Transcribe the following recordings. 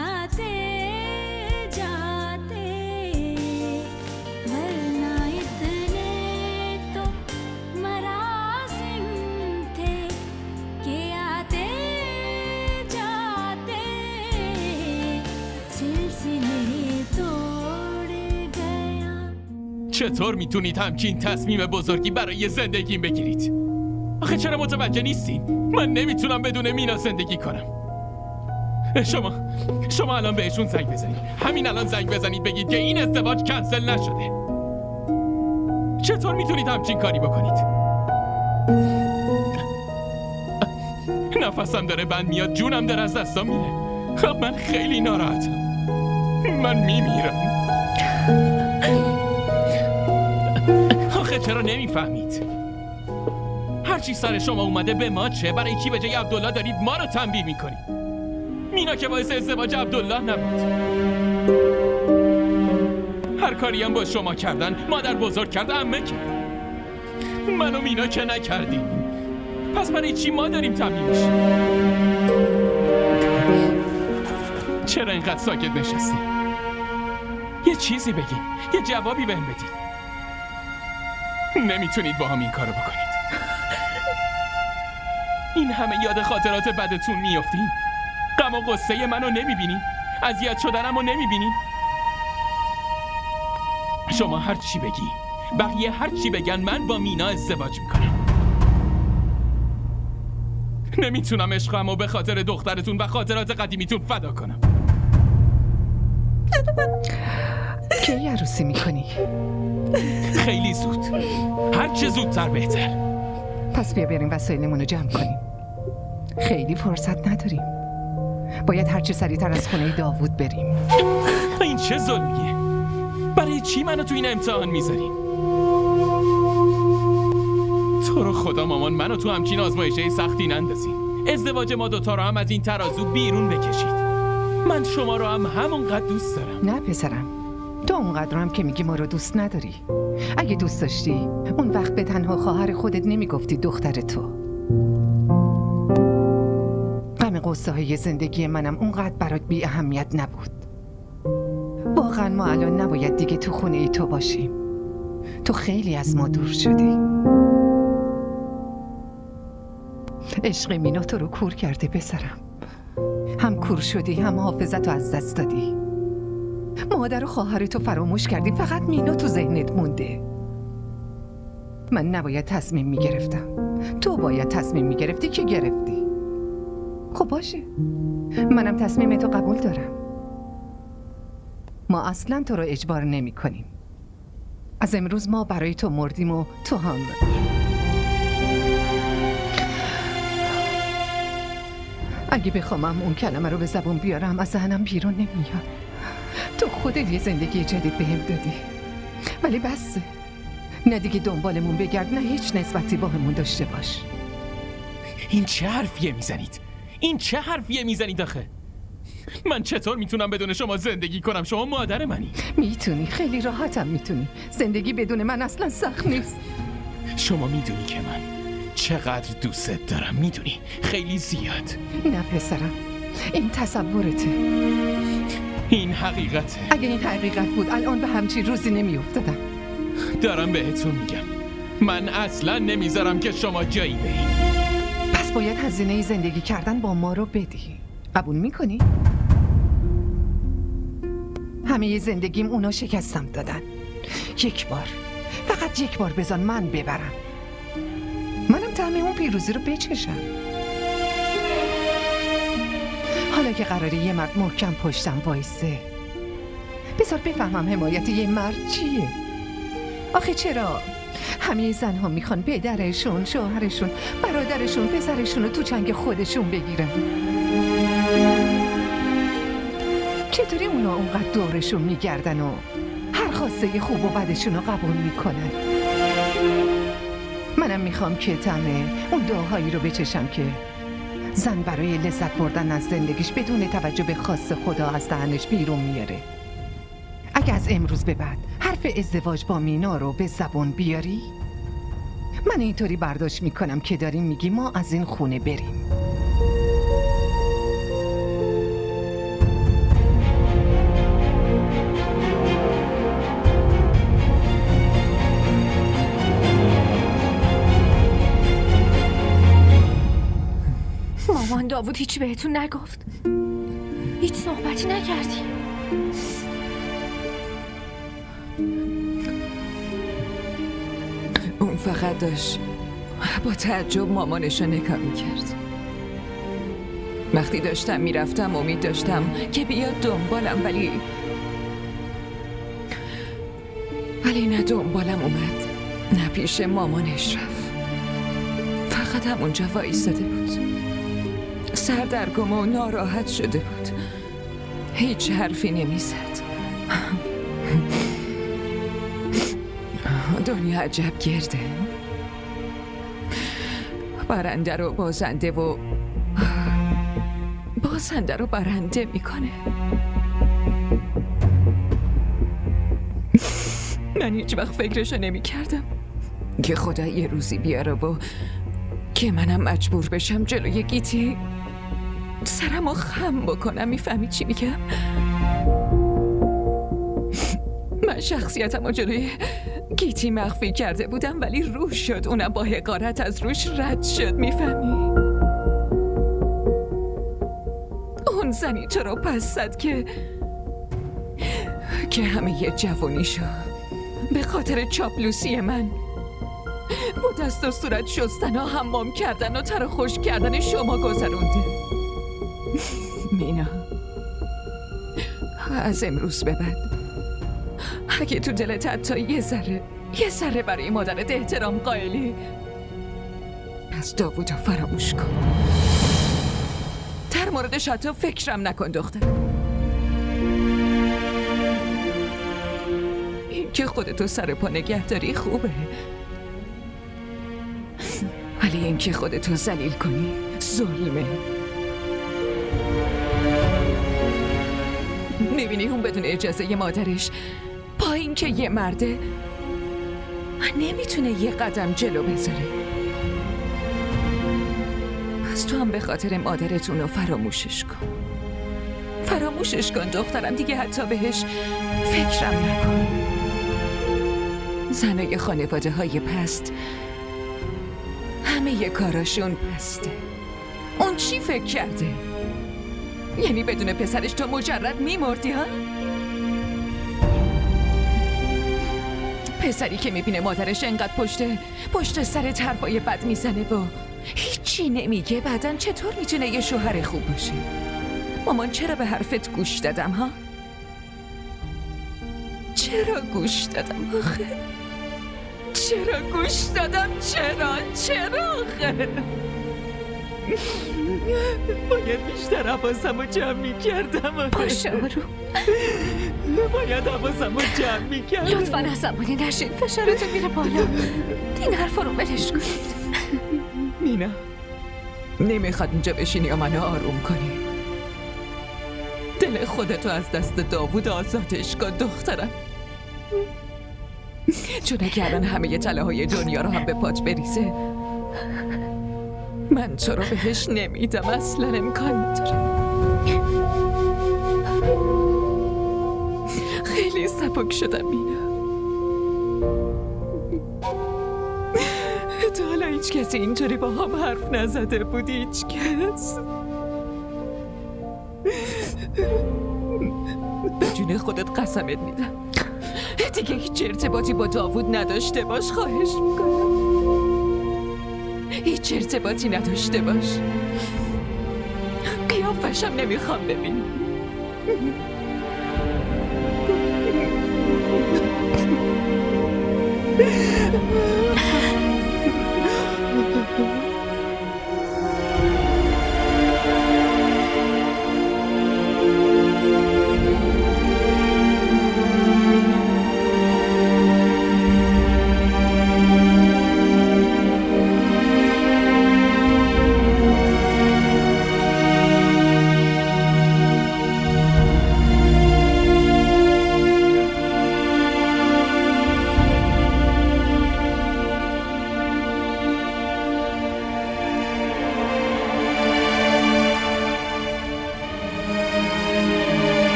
आते जाते वरना इतने तो मरासिम थे कि आते जाते सिलसिले तोड़ गया. چطور میتونید همچین تصمیم بزرگی برای زندگیم بگیرید؟ آخه چرا متوجه نیستین؟ من نمیتونم بدون مینا زندگی کنم. شما الان بهشون زنگ بزنید. همین الان زنگ بزنید بگید که این ازدواج کنسل نشده. چطور میتونید همچین کاری بکنید؟ نفسم داره بند میاد، جونم داره از دستم میره. من خیلی ناراحتم. من میمیرم. آخه چرا نمیفهمید؟ هرچی سر شما اومده به ما چه؟ برای کی به جای عبدالله دارید ما رو تنبیه میکنید؟ مینا که باعث ازدواج عبدالله نبود. هر کاری هم با شما کردن، مادر بزرگ کرد، عمه کرد. من و مینا که نکردیم. پس برای چی ما داریم تنبیه میشیم؟ چرا اینقدر ساکت نشستی؟ یه چیزی بگین، یه جوابی بهم بدین. نمیتونید با هم این کارو بکنید. این همه یاد خاطرات بدتون میافتین. غم و غصه منو نمیبینین؟ اذیت شدنمو نمیبینین؟ شما هر چی بگی، بقیه هر چی بگن، من با مینا ازدواج میکنم. نمیتونم عشقمو به خاطر دخترتون و خاطرات قدیمیتون فدا کنم. کی عروسی میکنی؟ خیلی زود، هر چه زودتر بهتر. پس بیا بریم وسایلمون رو جمع کنیم. خیلی فرصت نداریم. باید هرچه سریعتر از خونه داوود بریم. این چه ظلمیه؟ برای چی منو تو این امتحان میذارین؟ تو رو خدا مامان، منو تو همچین آزمایشه سختی نندازین. ازدواج ما دوتا رو هم از این ترازو بیرون بکشید. من شما رو هم همونقدر دوست دارم. نه پسرم، تو اونقدر هم که میگی ما رو دوست نداری. اگه دوست داشتی اون وقت به تنها خواهر خودت نمیگفتی دختر تو. غم قصه های زندگی منم اونقدر برات بی اهمیت نبود. واقعا ما الان نباید دیگه تو خونه ای تو باشیم. تو خیلی از ما دور شدی. عشق مینا تو رو کور کرده پسرم. هم کور شدی، هم حافظت رو از دست دادی. مادر و خواهرتو فراموش کردی، فقط مینا تو ذهنت مونده. من نباید تصمیم میگرفتم، تو باید تصمیم میگرفتی که گرفتی. خب باشه، منم تصمیم تو قبول دارم. ما اصلا تو رو اجبار نمی کنیم. از امروز ما برای تو مردیم و تو هم. اگه بخوامم اون کلمه رو به زبون بیارم از ذهنم بیرون نمیاد. تو خودت یه زندگی جدید بهم دادی، ولی بسه. نه دیگه دنبالمون بگرد، نه هیچ نسبتی با همون داشته باش. این چه حرفیه میزنید؟ این چه حرفیه میزنید آخه؟ من چطور میتونم بدون شما زندگی کنم؟ شما مادر منی. میتونی، خیلی راحتم میتونی. زندگی بدون من اصلا سخت نیست. شما میدونی که من چقدر دوستت دارم، میدونی؟ خیلی زیاد. نه پسرم، این تصورته. این حقیقته. اگه این حقیقت بود الان به همچین روزی نمیافتادم. دارم بهتون میگم من اصلا نمیذارم که شما جایی برین. پس باید هزینه زندگی کردن با ما رو بدی. قبول میکنی؟ همه زندگیم اونا شکستم دادن. یک بار، فقط یک بار بذار من ببرم. منم طعم اون پیروزی رو بچشم. حالا که قراره یه مرد محکم پشتم وایسه، بذار بفهمم حمایت یه مرد چیه. آخه چرا همه زنها میخوان پدرشون، شوهرشون، برادرشون، پسرشون رو تو چنگ خودشون بگیرن؟ چطوری اونا اونقدر دورشون میگردن و هر خواسته خوب و بدشون رو قبول میکنن؟ منم میخوام که طعم اون دعاهایی رو بچشم که زن برای لذت بردن از زندگیش بدون توجه به خواست خدا از دهنش بیرون میاره. اگه از امروز به بعد حرف ازدواج با مینا رو به زبان بیاری، من اینطوری برداشت میکنم که داریم میگی ما از این خونه بریم. داوود هیچی بهتون نگفت؟ هیچ صحبتی نکردی؟ اون فقط داشت با تعجب مامانشو نگاه میکرد. وقتی داشتم میرفتم امید داشتم که بیاد دنبالم، ولی نه دنبالم اومد نه پیش مامانش رفت. فقط همونجا وایستاده بود، سردرگم و ناراحت شده بود، هیچ حرفی نمیزد. دنیا عجب گرده، برنده رو بازنده و بازنده رو برنده میکنه. من هیچ وقت فکرشو نمی کردم که خدا یه روزی بیاره و که منم مجبور بشم جلوی گیتی سرمو خم بکنم. میفهمی چی میگم؟ من شخصیتمو جلوی گیتی مخفی کرده بودم، ولی روش شد، اونم با حقارت از روش رد شد. میفهمی؟ اون زنی تو رو پس زد که همه یه جوونیشو به خاطر چاپلوسی من با دست و صورت شستن و حمام کردن و تر خوش کردن شما گذرونده. مینا، از امروز به بعد اگه تو دلت حتی یه ذره برای مادرت احترام قائلی، پس داوودو فراموش کن. در موردش حتی فکرم نکن دختر. این که خودتو سر پا نگه داری خوبه، ولی این که خودتو ذلیل کنی ظلمه. میبینی اون بدون اجازه مادرش با این که یه مرده نمیتونه یه قدم جلو بذاره. پس تو هم به خاطر مادرتون رو فراموشش کن. فراموشش کن دخترم، دیگه حتی بهش فکرم نکن. زنای خانواده های پست همه یه کاراشون پسته. اون چی فکر کرده؟ یعنی بدون پسرش تو مجرد میمردی ها؟ پسری که میبینه مادرش انقدر پشت سر حرفای بد میزنه و هیچی نمیگه، بعدن چطور میتونه یه شوهر خوب باشه؟ مامان چرا به حرفت گوش دادم ها؟ چرا گوش دادم آخه؟ چرا گوش دادم؟ چرا آخه؟ باید بیشتر حواسمو جمع میکردم. باشه آروم، باید حواسمو جمع میکردم. لطفاً عصبانی نشین، فشارتون میره بالا. این حرفا رو ولش کنید. مینا، نمیخواد اینجا بشینی یا منو آروم کنی. دل خودتو از دست داوود آزادش کن دخترم، چون اگه الان همه طلاهای دنیا رو هم به پات بریزه، من تو رو بهش نمیدم. اصلا امکان نداره. خیلی سبک شدم مینا. تا حالا هیچ کسی اینطوری با هم حرف نزده بود، هیچ کس. به جون خودت قسمت میدم دیگه هیچ ارتباطی با داوود نداشته باش، خواهش میکنم. هیچ ارتباطی نداشته باش. قیافشم نمیخوام ببینم.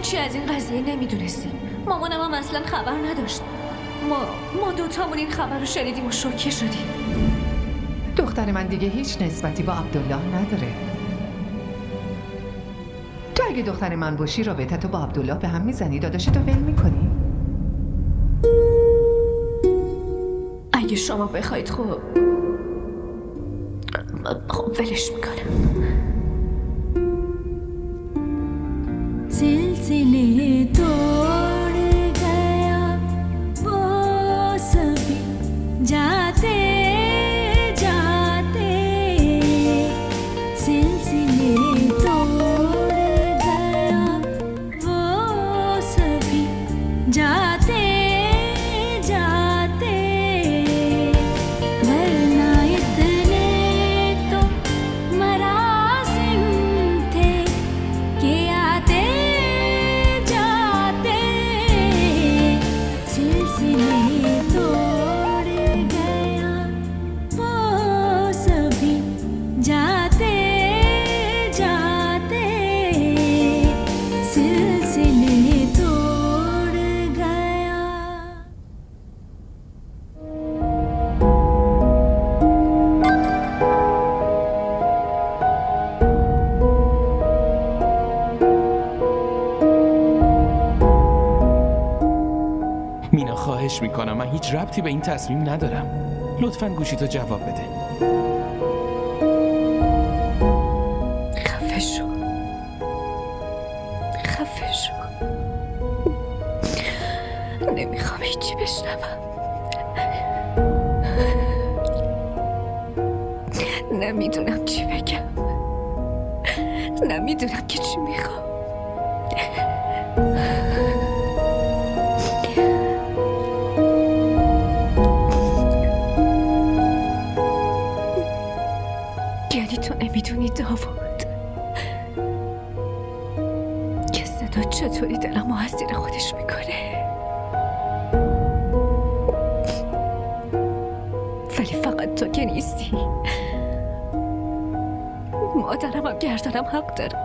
هیچی از این قضیه نمیدونستیم. مامانم هم اصلا خبر نداشت. ما دوتامون این خبر رو شنیدیم و شوکه شدیم. دختر من دیگه هیچ نسبتی با عبدالله نداره. تو اگه دختر من باشی رابطتو با عبدالله به هم میزنی، داداشتو ول میکنی؟ اگه شما بخواید خب ولش میکنم. सिलसिले तोड़ गया वो सभी जाते जाते सिलसिले तोड़ गया वो सभी जाते जाते वरना इतने तो मरासिम थे कि आते सिलसिले तोड़ गया वो सभी जाते जाते सिलसिले तोड़ गया. مینا خواهش میکنم، من هیچ ربطی به این تصمیم ندارم. لطفاً گوشیتو جواب بده. خفه شو. خفه شو. نمیخوام هیچی بشنوم. نمیدونم چی بگم. نمیدونم که چی میخوام. یعنی تو نمیدونی داوود که صدا چطوری دلمو اسیر خودش میکنه؟ ولی فقط تو که نیستی. مادرم هم گردنم حق داره.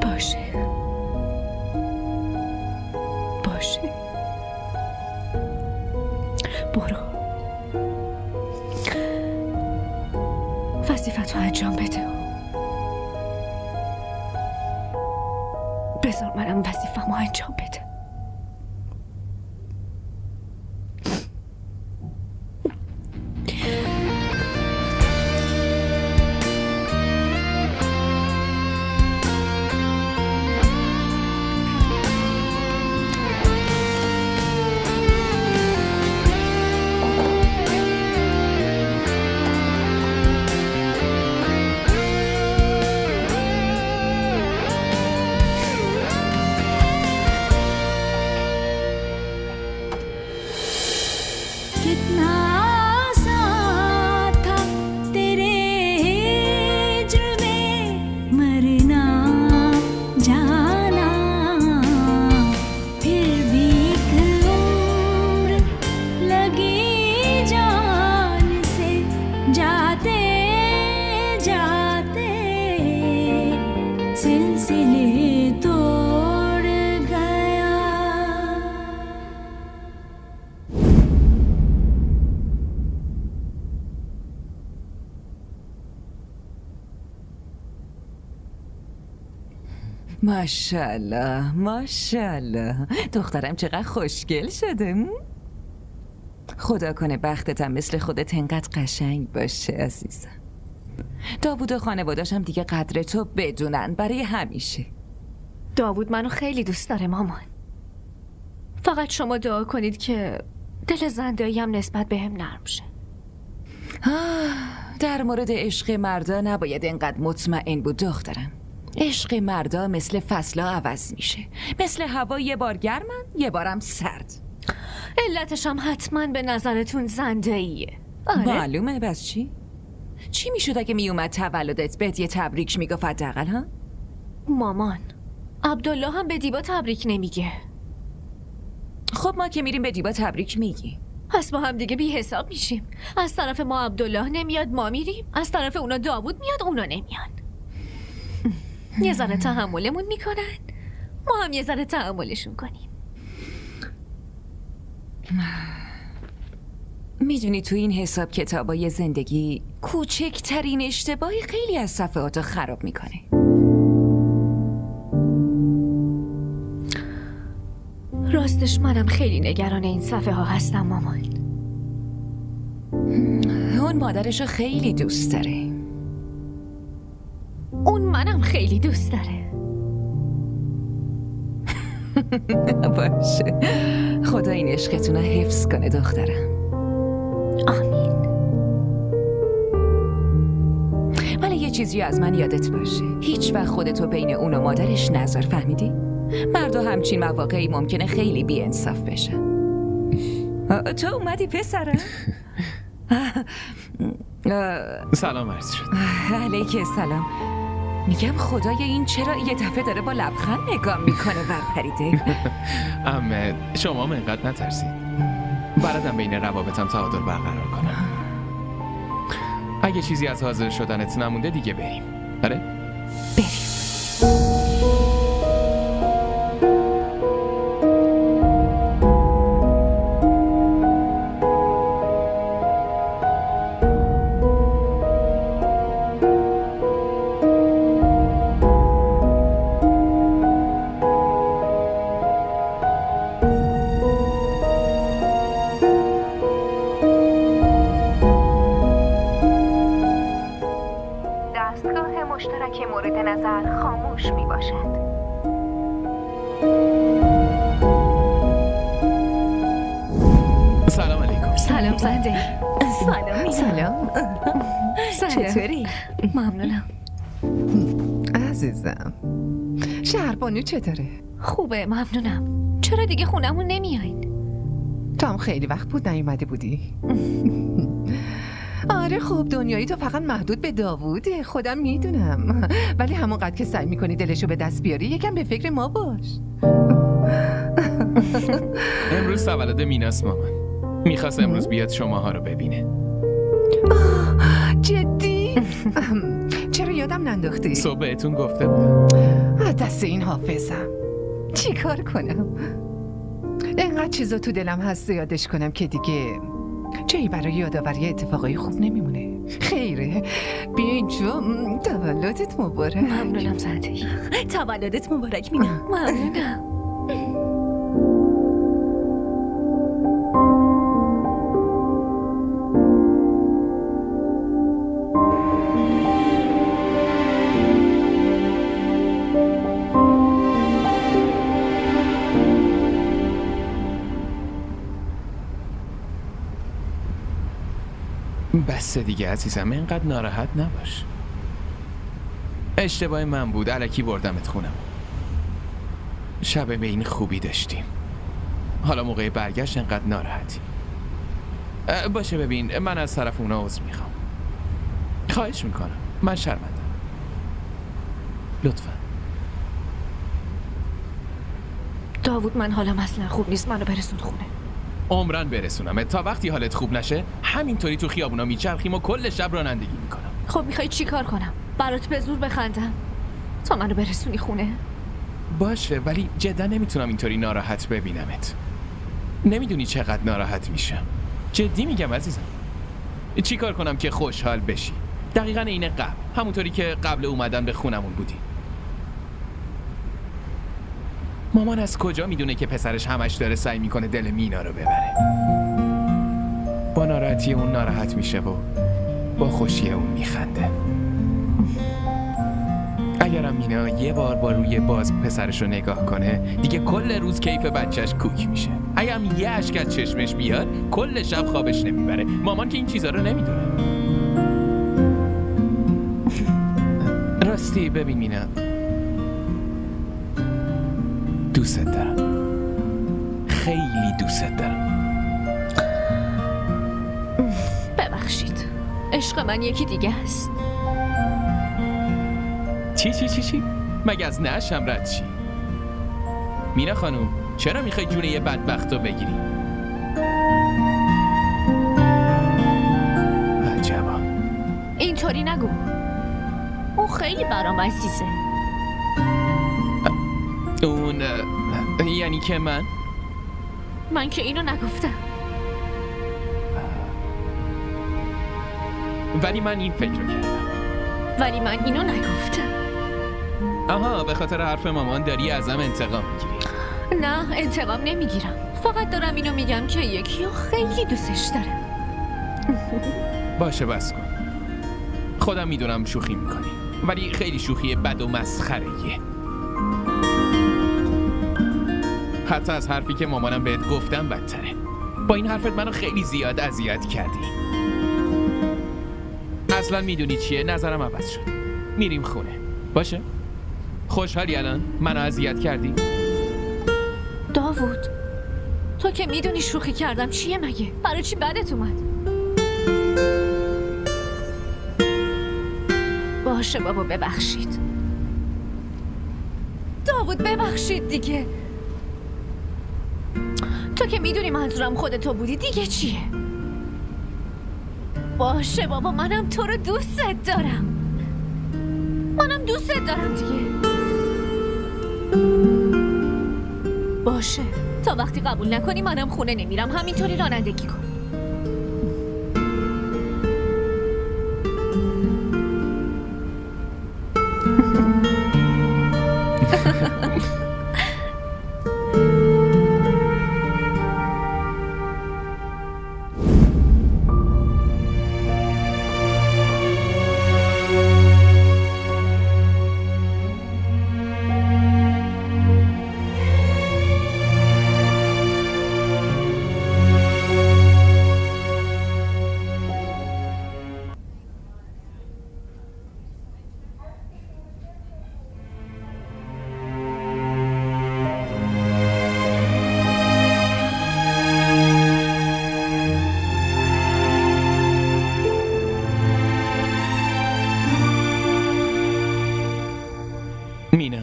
باشه برو وظیفتو انجام بده. بذار منم وظیفه‌مو انجام بده. कितना आसान था तेरे हिज्र में मरना जाना, फिर भी एक उम्र लगी जान से जाते जाते सिलसिले तोड़ गया. ماشاءالله دخترم چقدر خوشگل شده. خدا کنه بختتم مثل خودت انقدر قشنگ باشه عزیزم. داوود و خانواده‌اش هم دیگه قدر تو بدونن برای همیشه. داوود منو خیلی دوست داره مامان. فقط شما دعا کنید که دل زنده‌ای هم نسبت بهم نرم شه. در مورد عشق مردا نباید انقدر مطمئن بود دخترم. عشق مردا مثل فصلا عوض میشه. مثل هوا یه بار گرمن یه بارم سرد. علتش هم حتما به نظرتون زنده‌ایه. آره؟ معلومه. بس چی میشد اگه میومد تولدت بهت یه تبریک میگفت حداقل ها؟ مامان عبدالله هم به دیبا تبریک نمیگه. خب ما که میریم به دیبا تبریک میگی. پس با هم دیگه بی حساب میشیم. از طرف ما عبدالله نمیاد ما میریم، از طرف اونا داوود میاد اونا نمیان. یه ذره تحملمون میکنن، ما هم یه ذره تحملشون کنیم. میدونی تو این حساب کتابای زندگی کوچکترین اشتباهی خیلی از صفحاتو خراب میکنه. راستش منم خیلی نگران این صفحه ها هستم مامان. اون مادرشو خیلی دوست داره. اون منم خیلی دوست داره. باشه، خدا این عشقتون رو حفظ کنه دخترم. آمین. ولی یه چیزی از من یادت باشه، هیچ وقت خودتو بین اون و مادرش نذار، فهمیدی؟ مردا همچین مواقعی ممکنه خیلی بی‌انصاف بشن. تو اومدی پسرم؟ سلام عرض شد. علیک سلام. میگم خدای این چرا یه دفعه داره با لبخند نگاه میکنه ورپریده؟ شما منقدر نترسید. بلدم بین روابطم تعادل برقرار کنم. اگه چیزی از حاضر شدنت نمونده دیگه بریم. آره؟ بریم. دستگاه مشترک مورد نظر خاموش می باشد. سلام علیکم. سلام زنده. سلام. چطوری؟ ممنونم. عزیزم، شهربانو چطوره؟ خوبه ممنونم. چرا دیگه خونمون نمیاین؟ تو هم خیلی وقت بود نیومده بودی. آره خب، دنیایی تو فقط محدود به داووده، خودم میدونم. ولی همونقدر که سعی میکنی دلشو به دست بیاری یکم به فکر ما باش. امروز تولد میناست مامان. میخواست امروز بیاد شماها رو ببینه. جدی؟ چرا یادم ننداختی؟ صبح بهتون گفته بودم. دست این حافظم چی کار کنم؟ اینقدر چیزا تو دلم هست یادش کنم که دیگه جایی برای یادآوری اتفاقای خوب نمیمونه. خیره، بیا اینجا. تولدت مبارک. ممنونم زندگی. تولدت مبارک مینا. ممنونم. بس دیگه عزیزم، اینقدر ناراحت نباش. اشتباه من بود، الکی بردمت خونم. شب به این خوبی داشتیم، حالا موقع برگشت اینقدر ناراحتی. باشه ببین، من از طرف اونا عذر میخوام. خواهش میکنم، من شرمندم. لطفا. داوود، من حالم اصلا خوب نیست، منو برسون خونه. عمرن برسونم تا وقتی حالت خوب نشه همینطوری تو خیابونا میچرخیم و کل شب رانندگی میکنم. خب میخوای چی کار کنم؟ برات به زور بخندم تا منو برسونی خونه؟ باشه، ولی جدا نمیتونم اینطوری ناراحت ببینمت. نمیدونی چقدر ناراحت میشم. جدی میگم عزیزم. چی کار کنم که خوشحال بشی؟ دقیقاً اینه قبل، همونطوری که قبل اومدن به خونمون بودی. مامان از کجا میدونه که پسرش همش داره سعی میکنه دل مینا رو ببره؟ با ناراحتی اون ناراحت میشه و با خوشی اون میخنده. اگرم مینا یه بار با روی باز پسرش رو نگاه کنه دیگه کل روز کیف بچهش کوک میشه. اگرم یه اشک از چشمش بیاد کل شب خوابش نمیبره. مامان که این چیزا رو نمیدونه. راستی ببین مینا، دوست دارم، خیلی دوست دارم. ببخشید، عشق من یکی دیگه است. چی؟ مگه از نشم رد چی؟ مینا خانوم، چرا میخوای جون یه بدبخت رو بگیری؟ عجبا. اینطوری نگو، اون خیلی برام عزیزه. اون یعنی که من که اینو نگفتم. ولی من این فکر رو کردم. ولی من اینو نگفتم. آها، به خاطر حرف مامان داری ازم انتقام میگیری. نه، انتقام نمیگیرم. فقط دارم اینو میگم که یکی رو خیلی دوستش دارم. باشه بس کن. خودم میدونم شوخی میکنی، ولی خیلی شوخی بد و مسخره‌ایه. حتی از حرفی که مامانم بهت گفتم بدتره. با این حرفت منو خیلی زیاد اذیت کردی. اصلا میدونی چیه؟ نظرم عوض شد. میریم خونه. باشه؟ خوشحالی الان؟ منو اذیت کردی؟ داوود، تو که میدونی شوخی کردم چیه مگه؟ برای چی بدت اومد؟ باشه بابا، ببخشید. داوود ببخشید دیگه. تو که میدونی منظورم خودتو بودی، دیگه چیه؟ باشه بابا، منم تو رو دوستت دارم. منم دوستت دارم دیگه. باشه، تا وقتی قبول نکنی منم خونه نمیرم. همینطوری رانندگی کن. مینا،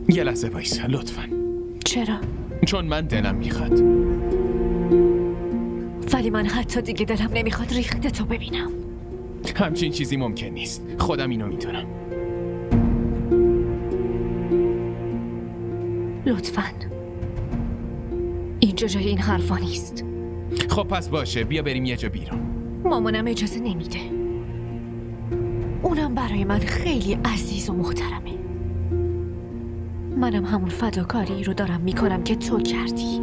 یه لحظه وایسا لطفا. چرا؟ چون من دلم میخواد. ولی من حتی دیگه دلم نمیخواد ریخت تو ببینم. همچین چیزی ممکن نیست. خودم اینو میدونم. لطفاً اینجا جای این حرفا نیست. خب پس باشه، بیا بریم یه جا بیرون. مامانم اجازه نمیده. اونم برای من خیلی عزیز و محترمه. منم همون فداکاری رو دارم میکنم که تو کردی.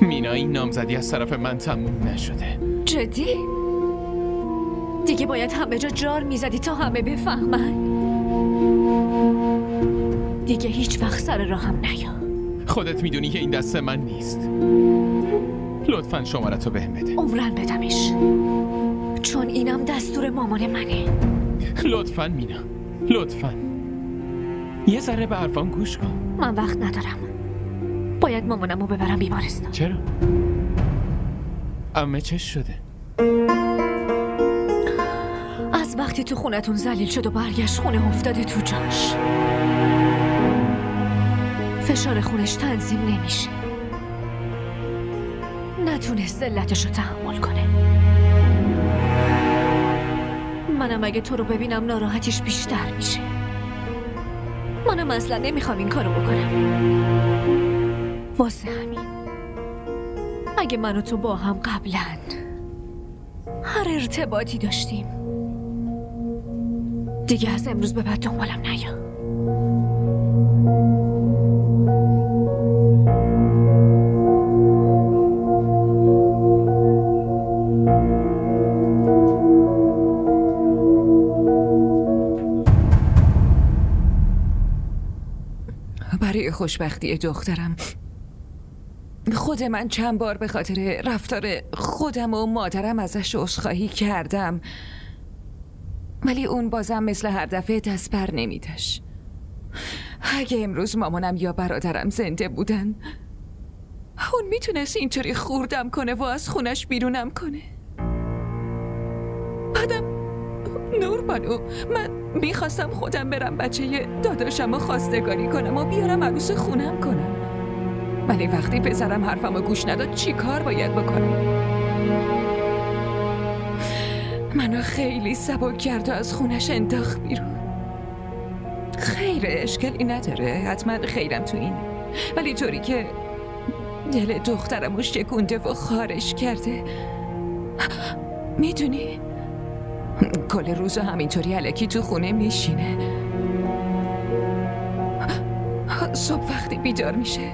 مینا، این نامزدی از طرف من تموم نشده. جدی؟ دیگه باید همه جا جار میزدی تا همه بفهمن. دیگه هیچ وقت سر راهم نیا. خودت میدونی که این دست من نیست. لطفاً شماره‌تو بهم بده. عمرن بدمش، چون اینم دستور مامان منه. لطفاً مینا، لطفاً یه ذره به حرفام گوش کن. من وقت ندارم. باید مامانمو ببرم بیمارستان. چرا؟ عمه چه شده؟ از وقتی تو خونتون ذلیل شد و برگشت خونه افتاده تو جاش. فشار خونش تنظیم نمیشه. نتونست علتش رو تحمل کنه. منم اگه تو رو ببینم ناراحتیش بیشتر میشه. منم اصلا نمیخوام این کارو بکنم. واسه همین اگه من و تو با هم قبلا هر ارتباطی داشتیم، دیگه از امروز به بعد دنبالم نیا. برای خوشبختی دخترم خود من چند بار به خاطر رفتار خودم و مادرم ازش عذرخواهی کردم، ولی اون بازم مثل هر دفعه دست بر نمیداشت. اگه امروز مامانم یا برادرم زنده بودن، اون میتونست اینطوری خوردم کنه و از خونش بیرونم کنه. بعدم نوربانو، من میخواستم خودم برم بچه داداشم رو خواستگاری کنم و بیارم عروس خونم کنم، ولی وقتی پسرم حرفم رو گوش نداد چی کار باید بکنم؟ منو خیلی سبک کرد و از خونش انداخت بیرون. خیر، اشکالی نداره، حتما خیرم تو اینه، ولی طوری که دل دخترمو شکونده و خارش کرده. میدونی کل روزو همینطوری الکی تو خونه میشینه. صبح وقتی بیدار میشه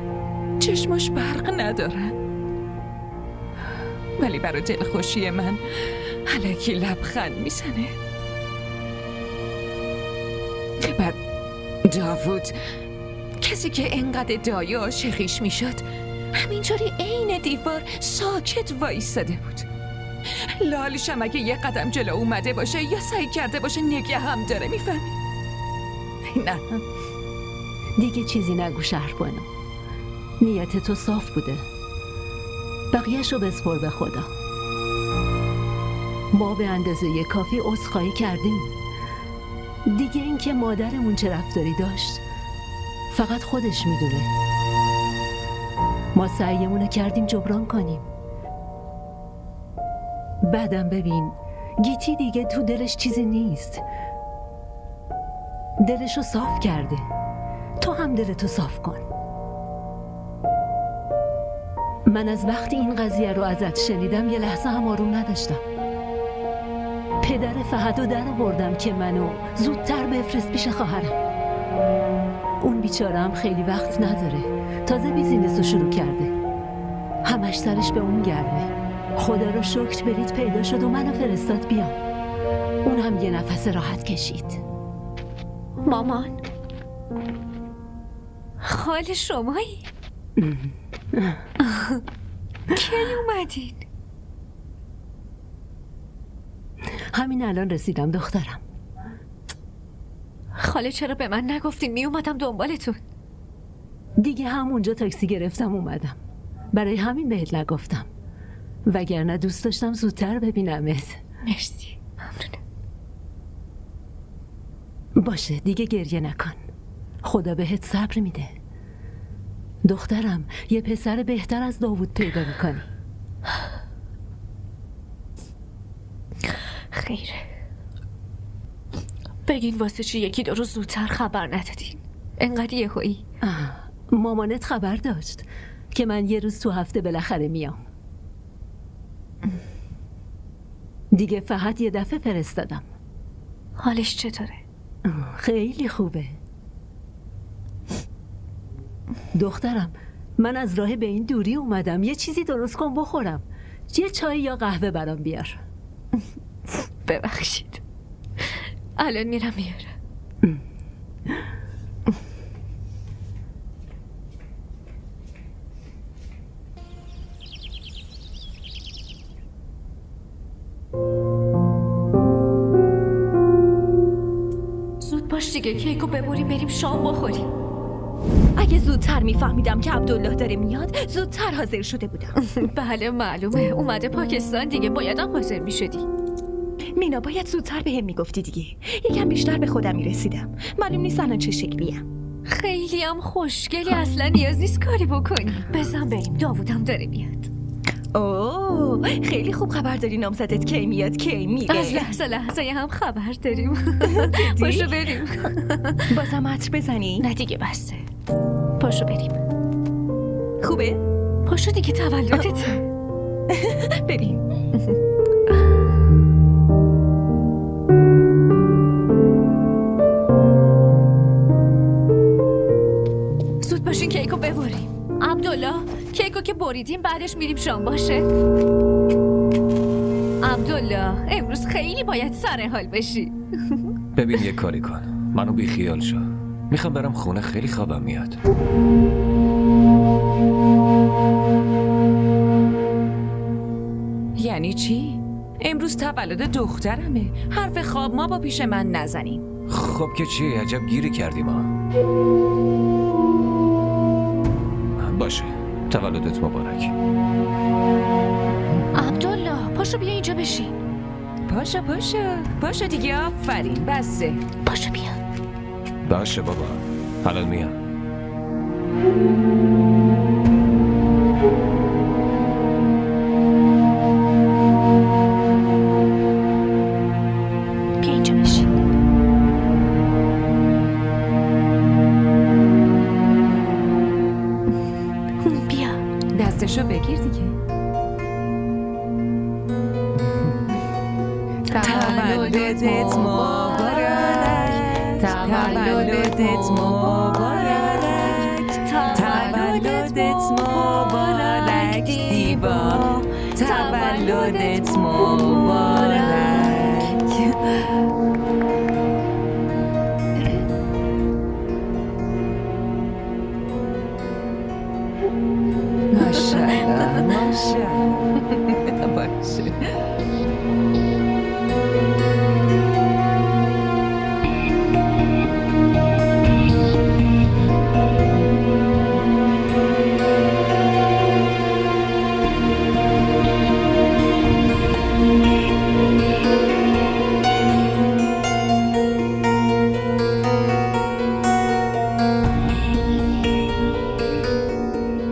چشماش برق ندارن، ولی برای دلخوشی من الکی لبخند میزنه. بعد داوود، کسی که انقدر دایه عاشقیش میشد، همینطوری عین دیوار ساکت وایستاده بود. لالشم اگه یه قدم جلو اومده باشه یا سعی کرده باشه نگه هم داره، میفهمی؟ نه دیگه چیزی نگو شهربانو. نیت تو صاف بوده، بقیه‌ش رو بسپر به خدا. ما به اندازه کافی عذرخواهی کردیم. دیگه این که مادرمون چه رفتاری داشت فقط خودش میدونه. ما سعیمونو کردیم جبران کنیم. بعدم ببین گیتی دیگه تو دلش چیزی نیست، دلشو صاف کرده. تو هم دلتو صاف کن. من از وقتی این قضیه رو ازت شنیدم یه لحظه هم آروم نداشتم. پدر فهدو در آوردم که منو زودتر بفرست پیش خواهرم. اون بیچاره هم خیلی وقت نداره، تازه بیزینس رو شروع کرده، همش سرش به اون گرمه. خدا رو شکر بلیت پیدا شد و منو فرستاد بیام. اون هم یه نفس راحت کشید. مامان، خال شمایی؟ کی اومدین؟ همین الان رسیدم دخترم. خاله چرا به من نگفتین؟ می اومدم دنبالتون. دیگه همونجا تاکسی گرفتم اومدم، برای همین بهت نگفتم، وگرنه دوست داشتم زودتر ببینمت. مرسی، ممنونم. باشه دیگه گریه نکن، خدا بهت صبر میده. دخترم یه پسر بهتر از داوود پیدا میکنی. خیره، بگین واسه چی یکی دو روز زودتر خبر ندادین؟ انقدر یهویی. مامانت خبر داشت که من یه روز تو هفته بالاخره میام. دیگه فقط یه دفعه فرستادم. حالش چطوره؟ خیلی خوبه. دخترم من از راه به این دوری اومدم، یه چیزی درست کن بخورم. یه چای یا قهوه برام بیار. ببخشید، الان میرم میارم. زود باش دیگه، کیکو ببریم بریم شام بخوریم. اگه زودتر میفهمیدم که عبدالله داره میاد زودتر حاضر شده بودم. بله معلومه، اومده پاکستان دیگه، بایدم حاضر میشدی. مینا باید زودتر به هم میگفتی دیگه، یکم بیشتر به خودم میرسیدم. معلوم نیست الان چه شکلیم. خیلی هم خوشگلی، اصلا نیاز نیست کاری بکنی. بزن بریم، داوودم داره میاد. اوه خیلی خوب خبر داری نامزدت کی میاد کی میره. از لحظه هم خبر داریم. پاشو بریم. بازم عطر بزنی؟ نه دیگه بسته، پاشو بریم. خوبه؟ پاشو دیگه، تولدته. بریم. زود باشین کیکو ببریم. عبدالله، کیکو که بریدیم بعدش میریم شام، باشه؟ عبدالله امروز خیلی باید سر حال بشی. ببین یه کاری کن، منو بی خیال شو، میخوام برم خونه، خیلی خوابم میاد. یعنی چی؟ امروز تولد دخترمه، حرف خواب ما با پیش من نزنیم. خب که چی؟ عجب گیری کردی ما. باشه، تولدت مبارک. عبدالله پاشو بیا اینجا بشی. پاشو دیگه، آفرین، بسه. پاشو بیا. باشه بابا، حالا میام. تولدت مبارک، تولدت مبارک، تولدت مبارک دیبا، تولدت مبارک. ماشاءالله ماشاءالله. باشه.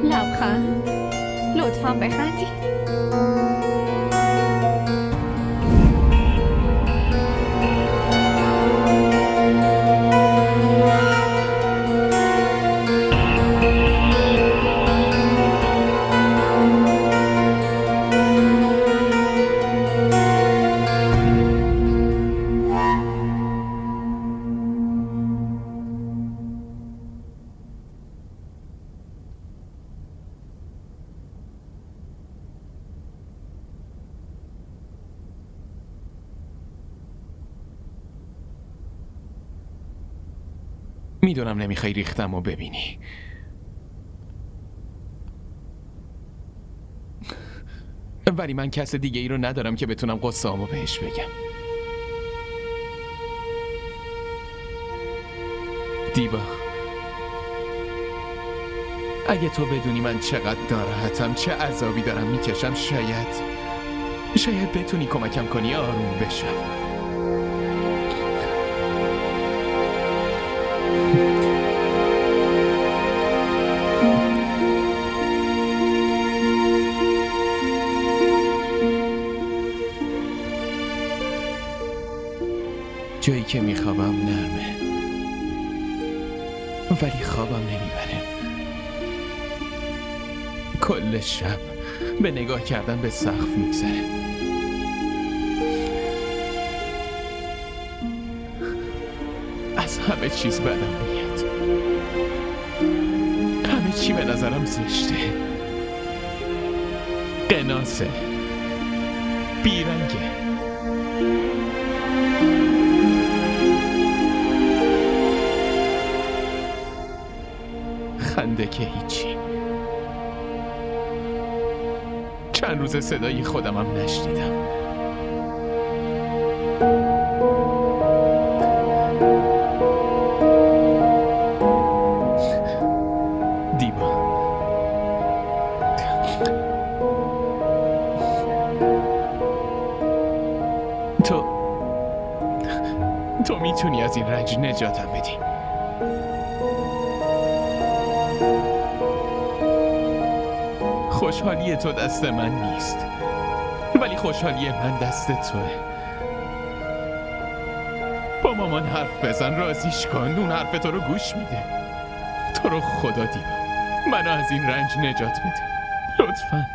لبخند. لطفاً بخندی. میدونم نمیخوای ریختم و ببینی، ولی من کس دیگه ای رو ندارم که بتونم قصه هامو بهش بگم. دیبا، اگه تو بدونی من چقدر ناراحتم، چه عذابی دارم میکشم، شاید بتونی کمکم کنی آروم بشم. جایی که میخوابم نرمه، ولی خوابم نمیبره. کل شب به نگاه کردن به سقف میگذره. از همه چیز بدم میاد. همه چی به نظرم زشته، قناسه، بیرنگه. خنده که هیچی. چند روز صدای خودمم نشنیدم. دیبا، تو میتونی از این رنج نجاتم بدی. خوشحالی تو دست من نیست، ولی خوشحالی من دست توه. با مامان حرف بزن، راضیش کن، اون حرف تو رو گوش میده. تو رو خدا دیبا، منو از این رنج نجات بده لطفاً.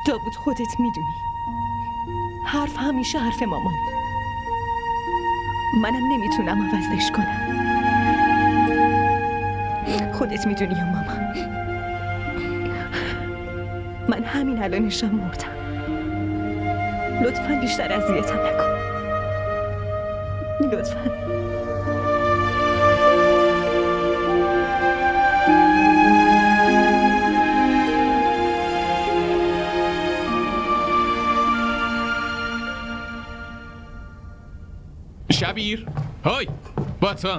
داوود، خودت میدونی حرف همیشه حرف مامانه. منم نمیتونم عوضش کنم. خودت میدونی یا مامان، من همین الانشم مردم. لطفاً بیشتر اذیتم نکن، لطفاً. شبیر، های باتام،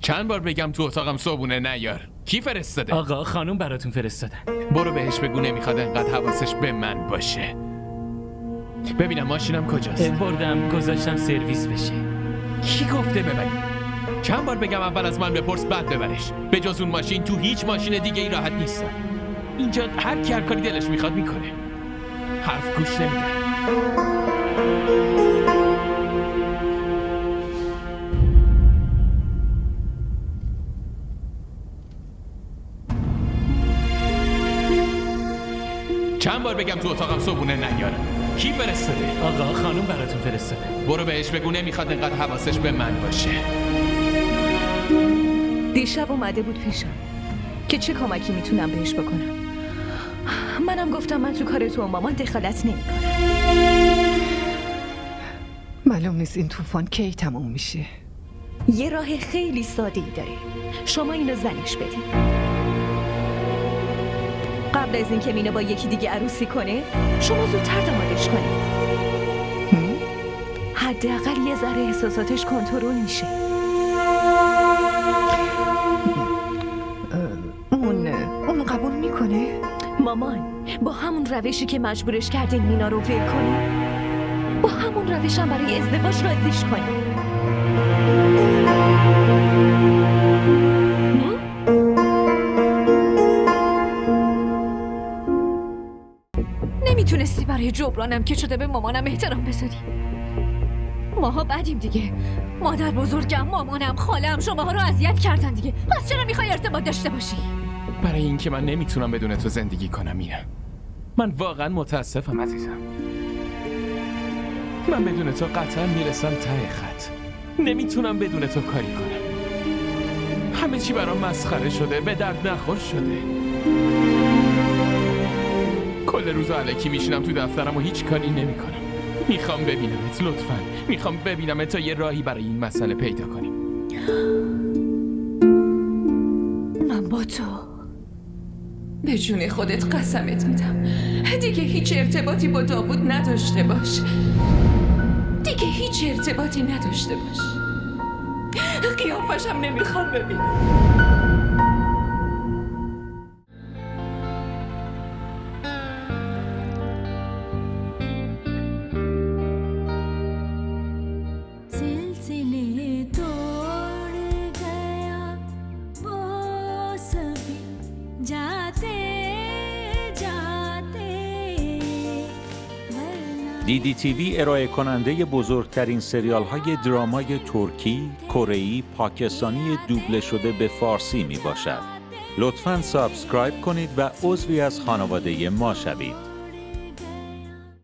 چند بار بگم تو اتاقم صبونه نیار. کی فرستاده؟ آقا خانم براتون فرستادن. برو بهش بگو نمیخواد انقدر حواسش به من باشه. ببینم ماشینم کجاست؟ بردم گذاشتم سرویس بشه. کی گفته ببری؟ چند بار بگم اول از من بپرس بعد ببرش. به جز اون ماشین تو هیچ ماشین دیگه ای راحت نیستم. اینجا هر کی هر کاری دلش میخواد میکنه. حرف گوش نمیدن. چند بار بگم تو اتاقم صبونه نیارم. کی فرستاده؟ آقا خانم براتون فرستاده. برو بهش بگو نمیخواد انقدر حواسش به من باشه. دیشب اومده بود پیشم که چه کمکی میتونم بهش بکنم. منم گفتم من تو کار تو و مامان دخالت نمیکنم. معلوم نیست این طوفان کی تموم میشه. یه راه خیلی ساده ای داره. شما اینو زنش بدین. قبل از اینکه مینا با یکی دیگه عروسی کنه شما زودتر دامادش کنید. حداقل یه ذره احساساتش کنترل میشه. اون قبول میکنه؟ مامان با همون روشی که مجبورش کردین مینا رو ول کنه، با همون روش هم برای ازدواج راضیش کنه. نمیتونستی برای جبرانم که شده به مامانم احترام بذاری؟ ماها بدیم دیگه. مادر بزرگم، مامانم، خالم شماها رو اذیت کردن دیگه. پس چرا میخوای ارتباط داشته باشی؟ برای اینکه من نمیتونم بدون تو زندگی کنم مینا. من واقعا متاسفم عزیزم. من بدون تو قطعا میرسم ته خط. نمیتونم بدون تو کاری کنم. همه چی برام مسخره شده، به درد نخور شده. کل روز الکی میشینم تو دفترم و هیچ کاری نمیکنم. میخوام ببینمت لطفاً. میخوام ببینمت تا یه راهی برای این مسئله پیدا کنیم. من با تو به جون خودت قسمت میدم دیگه هیچ ارتباطی با داوود نداشته باش. دیگه هیچ ارتباطی نداشته باش. قیافشم نمیخوام ببینم. सिलसिले तोड़ गया वो सभी जाते जाते DDTV ارائه کننده بزرگترین سریال های درامای ترکی، کره‌ای، پاکستانی دوبله شده به فارسی می باشد. لطفاً سابسکرایب کنید و عضوی از خانواده ما شوید.